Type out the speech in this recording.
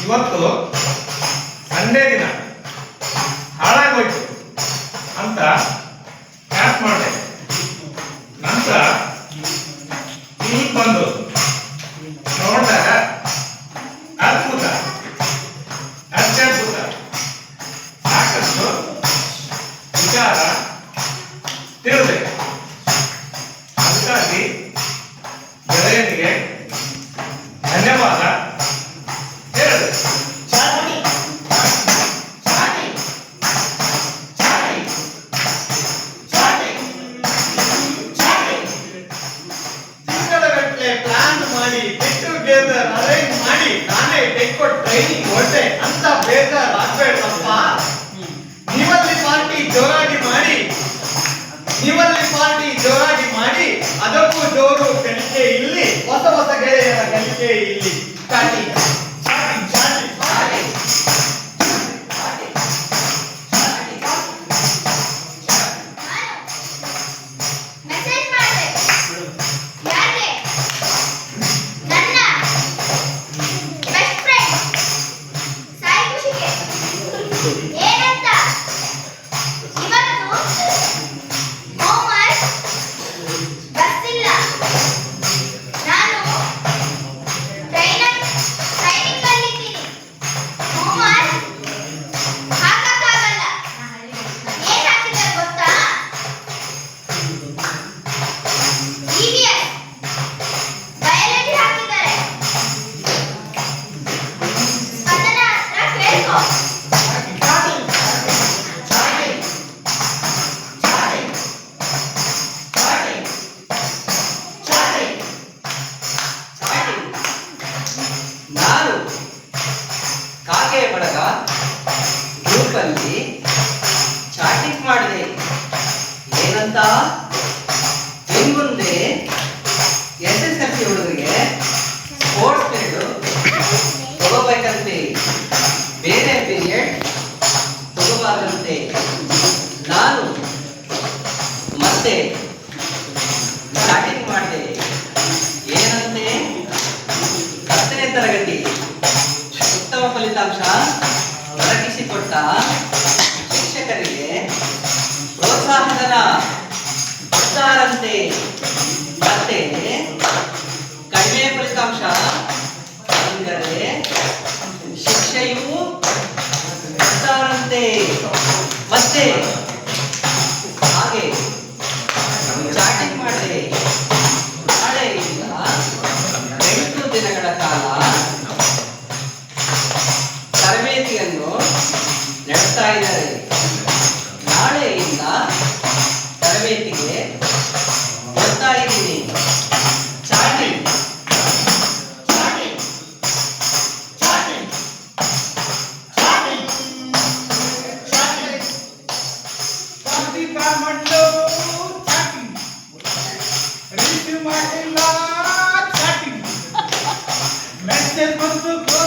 ಇವತ್ತು ಸಂಡೇ ದಿನ ಹಾಳಾಗೋಯ್ತು ಅಂತ ಕ್ಯಾಪ್ ಮಾಡಿದೆ. ನಂತರ ಇಲ್ಲಿ ಬಂದು ನೋಡಿದಾಗ ಅದ್ಭುತ ಅತ್ಯದ್ಭುತ ಸಾಕಷ್ಟು ವಿಚಾರ ತಿಳಿದೆ. ಅದಕ್ಕಾಗಿ ಗೆಳೆಯನಿಗೆ ಧನ್ಯವಾದ ಹೇಳಿದೆ. ಪ್ಲಾನ್ ಮಾಡಿ ಗೆಟ್ ಟುಗೆದರ್ ಅರೇಂಜ್ ಮಾಡಿ ನಾನೇ ತೆಕ್ಕೊಟ್ಟು ಟ್ರೈನಿಂಗ್ ಹೊರಟೆ ಅಂತ ಬೇಜಾರ್ ಆಗ್ಬೇಡಪ್ಪ. ನೀವಲ್ಲಿ ಪಾರ್ಟಿ ಜೋರಾಗಿ ಮಾಡಿ ಅದಕ್ಕೂ ಜೋರು ಕಲಿಕೆ ಇಲ್ಲಿ, ಹೊಸ ಹೊಸ ಗೆಳೆಯರ ಕಲಿಕೆ ಇಲ್ಲಿ. ಸ್ಟಾರ್ಟಿಂಗ್ ಕಾಗೆ ಬಳಗ ಗ್ರೂಪಲ್ಲಿ ಚಾಟಿಂಗ್ ಮಾಡಿದೆ. ಏನಂತ? ಇನ್ಮುಂದೆ SSLC ಹುಡುಗರಿಗೆ ಸ್ಪೋರ್ಟ್ಸ್ ಪೀರಿಯಡ್ ತಗೋಬೇಕಂತೆ, ಬೇರೆ ಪೀರಿಯಡ್ ತಗೋಬಾರ್ದಂತೆ. ನಾನು ಮತ್ತೆ ಚಾಟಿಂಗ್ ಮಾಡಿದೆ. ಏನಂತೆ? 10ನೇ ತರಗತಿ ಉತ್ತಮ ಫಲಿತಾಂಶ ಒದಗಿಸಿಕೊಟ್ಟ ಶಿಕ್ಷಕರಿಗೆ ಪ್ರೋತ್ಸಾಹಧನ ಕೊಡ್ತಾರಂತೆ. ಮತ್ತೆ ಕಡಿಮೆ ಫಲಿತಾಂಶ ಅಂದರೆ ಶಿಕ್ಷೆಯೂ ಕೊಡ್ತಾರಂತೆ. ಮತ್ತೆ ಹಾಗೆ ಚಾಟಿಂಗ್ ಮಾಡಿದೆ. ನಾಳೆಯಿಂದ 8 ದಿನಗಳ ಕಾಲ ತರಬೇತಿಯನ್ನು ನಡೆಸ್ತಾ ಇದ್ದಾರೆ. ನಾಳೆಯಿಂದ ತರಬೇತಿಗೆ ಬರ್ತಾ ಇದ್ದೀನಿ. ಚಾಟಿಂಗ್ ಮೆಸೇಜ್ ಬಂತು.